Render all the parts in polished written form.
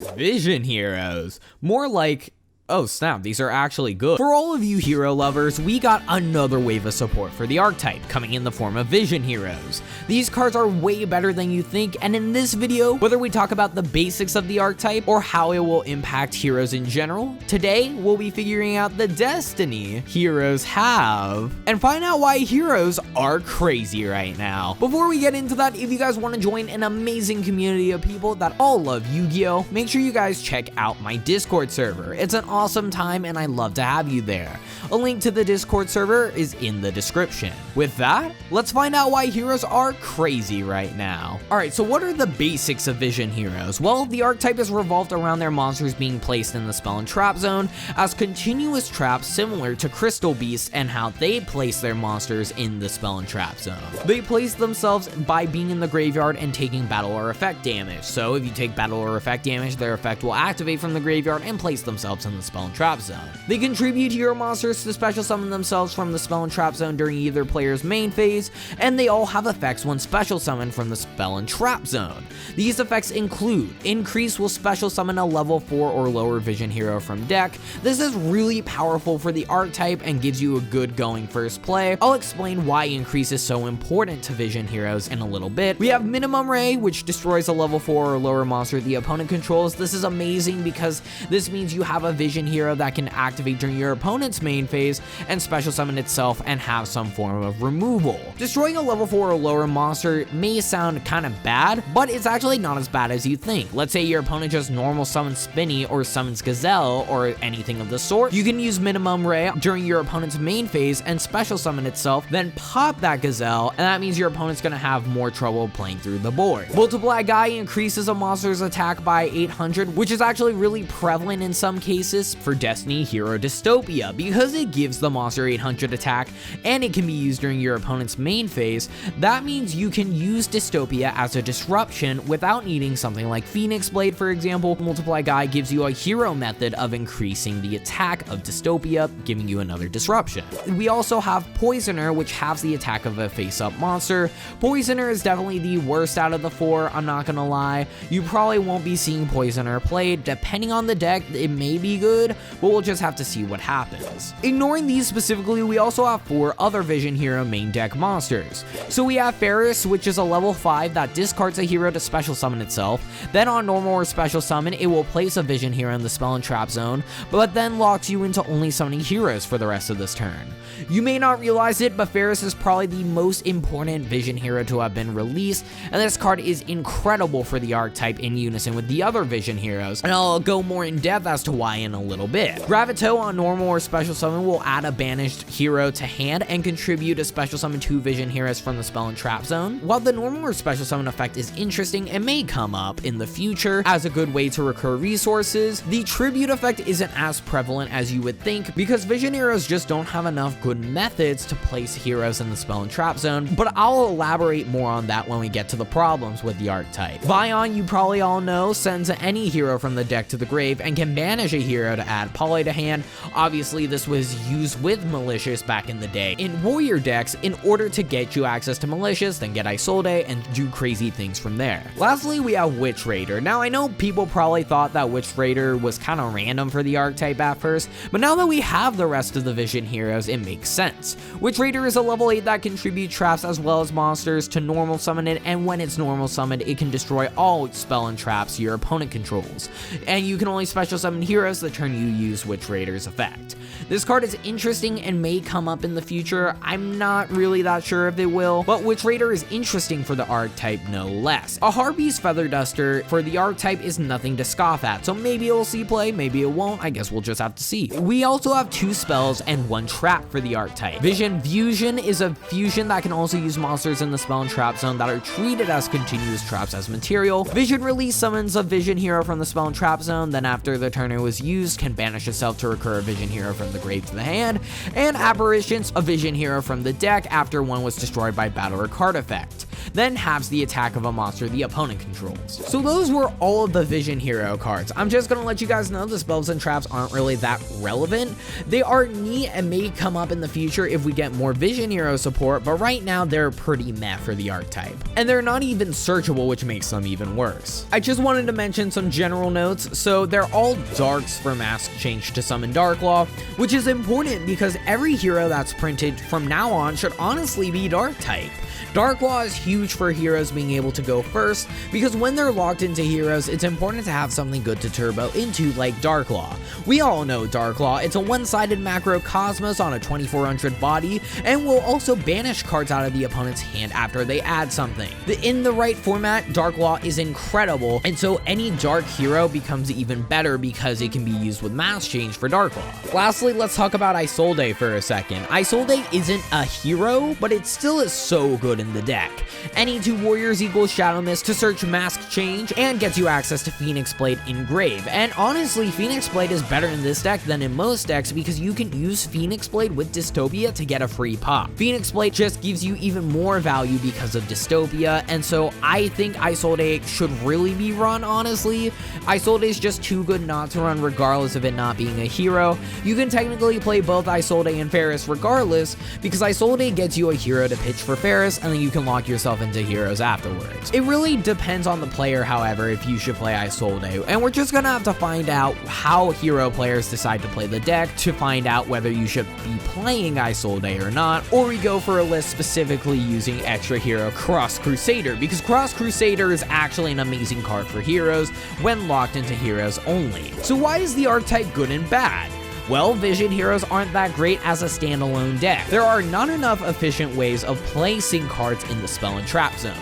Vision heroes. More like, oh snap, these are actually good. For all of you hero lovers, we got another wave of support for the archetype, coming in the form of Vision heroes. These cards are way better than you think, and in this video, whether we talk about the basics of the archetype or how it will impact heroes in general, today we'll be figuring out the destiny heroes have, and find out why heroes are crazy right now. Before we get into that, if you guys want to join an amazing community of people that all love Yu-Gi-Oh, make sure you guys check out my Discord server. It's an awesome time and I love to have you there. A link to the Discord server is in the description. With that, let's find out why heroes are crazy right now. Alright, so what are the basics of Vision heroes? Well, the archetype is revolved around their monsters being placed in the spell and trap zone as continuous traps similar to Crystal Beasts and how they place their monsters in the spell and trap zone. They place themselves by being in the graveyard and taking battle or effect damage. So if you take battle or effect damage, their effect will activate from the graveyard and place themselves in the spell and trap zone. They contribute hero monsters to special summon themselves from the spell and trap zone during either player's main phase, and they all have effects when special summoned from the spell and trap zone. These effects include Increase will special summon a level 4 or lower Vision hero from deck. This is really powerful for the archetype and gives you a good going first play. I'll explain why Increase is so important to Vision heroes in a little bit. We have Minimum Ray, which destroys a level 4 or lower monster the opponent controls. This is amazing because this means you have a Vision hero that can activate during your opponent's main phase and special summon itself and have some form of removal. Destroying a level 4 or lower monster may sound kind of bad, but it's actually not as bad as you think. Let's say your opponent just normal summons Spinny or summons Gazelle or anything of the sort. You can use Minimum Ray during your opponent's main phase and special summon itself, then pop that Gazelle, and that means your opponent's gonna have more trouble playing through the board. BladeYGO increases a monster's attack by 800, which is actually really prevalent in some cases for Destiny Hero Dystopia because it gives the monster 800 attack and it can be used during your opponent's main phase. That means you can use Dystopia as a disruption without needing something like Phoenix Blade, for example. BladeYGO gives you a hero method of increasing the attack of Dystopia, giving you another disruption. We also have Poisoner, which halves the attack of a face-up monster. Poisoner is definitely the worst out of the four, I'm not gonna lie. You probably won't be seeing Poisoner played. Depending on the deck, it may be good, but we'll just have to see what happens. Ignoring these specifically, we also have 4 other Vision hero main deck monsters. So we have Ferrous, which is a level 5 that discards a hero to special summon itself. Then on normal or special summon, it will place a Vision hero in the spell and trap zone, but then locks you into only summoning heroes for the rest of this turn. You may not realize it, but Ferrous is probably the most important Vision hero to have been released, and this card is incredible for the archetype in unison with the other Vision heroes, and I'll go more in depth as to why in a little bit. Graviton on normal or special summon will add a banished hero to hand and contribute a special summon 2 Vision heroes from the spell and trap zone. While the normal or special summon effect is interesting and may come up in the future as a good way to recur resources, the tribute effect isn't as prevalent as you would think because Vision heroes just don't have enough good methods to place heroes in the spell and trap zone, but I'll elaborate more on that when we get to the problems with the archetype. Vion, you probably all know, sends any hero from the deck to the grave and can banish a hero to add poly to hand. Obviously, this was used with Malicious back in the day in warrior decks in order to get you access to Malicious, then get Isolde and do crazy things from there. Lastly, we have Witch Raider. Now, I know people probably thought that Witch Raider was kind of random for the archetype at first, but now that we have the rest of the Vision heroes, it makes sense. Witch Raider is a level 8 that contributes traps as well as monsters to normal summon it, and when it's normal summoned, it can destroy all spell and traps your opponent controls. And you can only special summon heroes the turn you use Witch Raider's effect. This card is interesting and may come up in the future. I'm not really that sure if it will, but Witch Raider is interesting for the archetype no less. A Harpy's Feather Duster for the archetype is nothing to scoff at, so maybe it'll see play, maybe it won't. I guess we'll just have to see. We also have 2 spells and 1 trap for the archetype. Vision Fusion is a fusion that can also use monsters in the spell and trap zone that are treated as continuous traps as material. Vision Release summons a Vision hero from the spell and trap zone, then after the turn it was used, used can banish itself to recur a vision hero from the grave to the hand, and apparitions, a vision hero from the deck after one was destroyed by battle or card effect. Then halves the attack of a monster the opponent controls. So those were all of the vision hero cards. I'm just gonna let you guys know the spells and traps aren't really that relevant. They are neat and may come up in the future if we get more vision hero support, but right now they're pretty meh for the archetype. And they're not even searchable, which makes them even worse. I just wanted to mention some general notes. So they're all darks for mask change to summon Darklaw, which is important because every hero that's printed from now on should honestly be dark type. Darklaw is huge for heroes being able to go first, because when they're locked into heroes, it's important to have something good to turbo into like Darklaw. We all know Darklaw, it's a one-sided macro Cosmos on a 2400 body, and will also banish cards out of the opponent's hand after they add something. In the right format, Darklaw is incredible, and so any dark hero becomes even better because it can be used with mask change for Darklaw. Lastly, let's talk about Isolde for a second. Isolde isn't a hero, but it still is so good in the deck. Any 2 warriors equals Shadow Mist to search mask change and gets you access to Phoenix Blade in grave. And honestly, Phoenix Blade is better in this deck than in most decks because you can use Phoenix Blade with Dystopia to get a free pop. Phoenix Blade just gives you even more value because of Dystopia, and so I think Isolde should really be run, honestly. Isolde is just too good not to run regardless of it not being a hero. You can technically play both Isolde and Ferrous regardless, because Isolde gets you a hero to pitch for Ferrous, and then you can lock yourself into heroes afterwards. It really depends on the player, however, if you should play Isolde, and we're just gonna have to find out how hero players decide to play the deck to find out whether you should be playing Isolde or not, or we go for a list specifically using extra hero Cross Crusader, because Cross Crusader is actually an amazing card for heroes when locked into heroes only. So why is the archetype good and bad? Well, vision heroes aren't that great as a standalone deck. There are not enough efficient ways of placing cards in the spell and trap zone.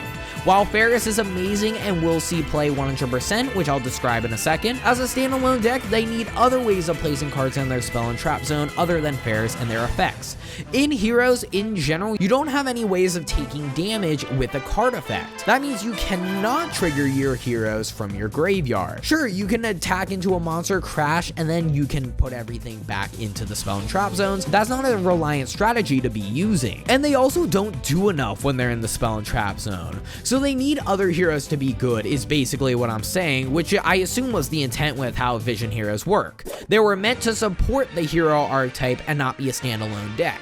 While Ferrous is amazing and will see play 100%, which I'll describe in a second, as a standalone deck, they need other ways of placing cards in their spell and trap zone other than Ferrous and their effects. In heroes, in general, you don't have any ways of taking damage with a card effect. That means you cannot trigger your heroes from your graveyard. Sure, you can attack into a monster, crash, and then you can put everything back into the spell and trap zones. That's not a reliant strategy to be using. And they also don't do enough when they're in the spell and trap zone. So they need other heroes to be good, is basically what I'm saying, which I assume was the intent with how vision heroes work. They were meant to support the hero archetype and not be a standalone deck.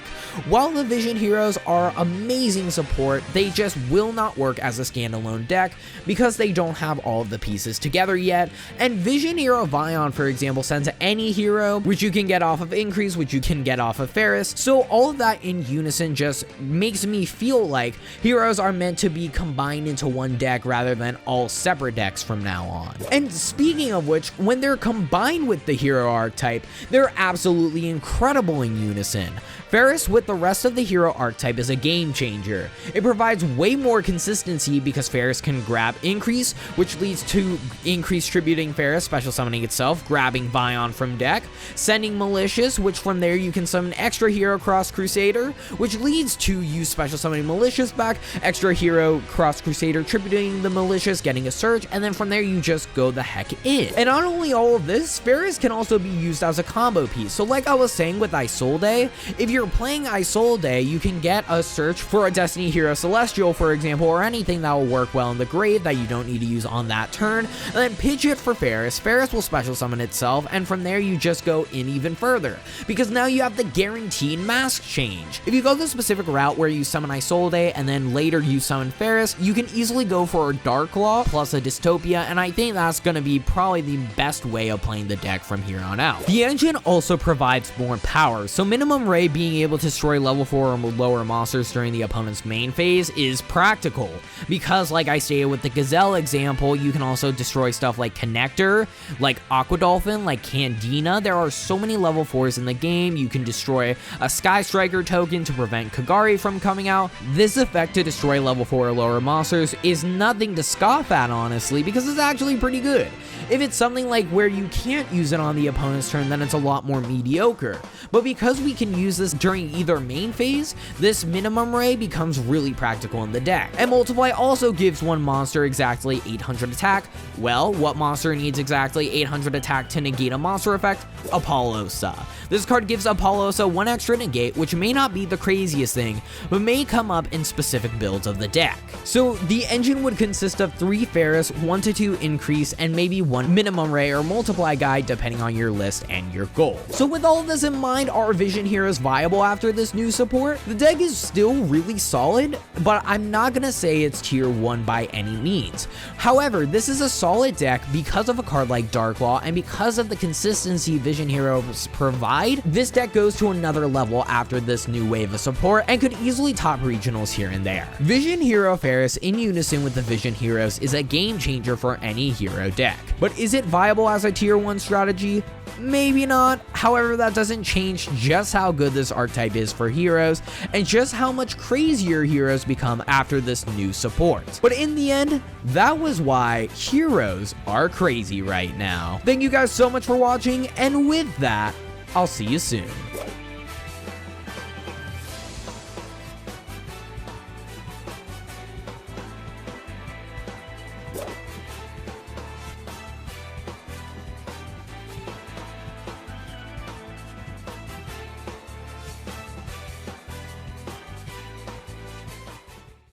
While the vision heroes are amazing support, they just will not work as a standalone deck because they don't have all of the pieces together yet. And vision hero Vion, for example, sends any hero, which you can get off of Increase, which you can get off of Ferrous. So all of that in unison just makes me feel like heroes are meant to be combined into one deck rather than all separate decks from now on. And speaking of which, when they're combined with the hero archetype, they're absolutely incredible in unison. Ferrous with the rest of the hero archetype is a game changer. It provides way more consistency because Ferrous can grab Increase, which leads to Increase tributing Ferrous, special summoning itself, grabbing Vion from deck, sending Malicious, which from there you can summon extra hero Cross Crusader, which leads to you special summoning Malicious back, extra hero Cross Crusader tributing the Malicious, getting a search, and then from there you just go the heck in. And not only all of this, Ferrous can also be used as a combo piece. So like I was saying with Isolde, if you're playing Isolde, you can get a search for a Destiny Hero Celestial, for example, or anything that will work well in the grave that you don't need to use on that turn, and then pitch it for Ferrous. Ferrous will special summon itself, and from there you just go in even further, because now you have the guaranteed mask change. If you go the specific route where you summon Isolde and then later you summon Ferrous, you can easily go for a Darklaw plus a Dystopia, and I think that's going to be probably the best way of playing the deck from here on out. The engine also provides more power, so minimum Ray being able to destroy level 4 or lower monsters during the opponent's main phase is practical, because like I stated with the Gazelle example, you can also destroy stuff like Connector, like Aqua Dolphin, like Candina. There are so many level 4s in the game. You can destroy a Sky Striker token to prevent Kagari from coming out. This effect to destroy level 4 or lower monsters monsters is nothing to scoff at, honestly, because it's actually pretty good. If it's something like where you can't use it on the opponent's turn, then it's a lot more mediocre. But because we can use this during either main phase, this minimum ray becomes really practical in the deck. And Multiply also gives one monster exactly 800 attack. Well, what monster needs exactly 800 attack to negate a monster effect? Apollousa. This card gives Apollousa 1 extra negate, which may not be the craziest thing, but may come up in specific builds of the deck. So the engine would consist of 3 Ferrous, 1 to 2 increase, and maybe 1 minimum ray or multiply guy depending on your list and your goal. So with all of this in mind, are Vision Heroes viable after this new support? The deck is still really solid, but I'm not gonna say it's tier 1 by any means. However, this is a solid deck because of a card like Darklaw and because of the consistency Vision Heroes provide. This deck goes to another level after this new wave of support and could easily top regionals here and there. Vision Hero Ferrous in unison with the Vision Heroes is a game changer for any hero deck. But is it viable as a tier 1 strategy? Maybe not. However, that doesn't change just how good this archetype is for heroes and just how much crazier heroes become after this new support. But in the end, that was why heroes are crazy right now. Thank you guys so much for watching, and with that, I'll see you soon.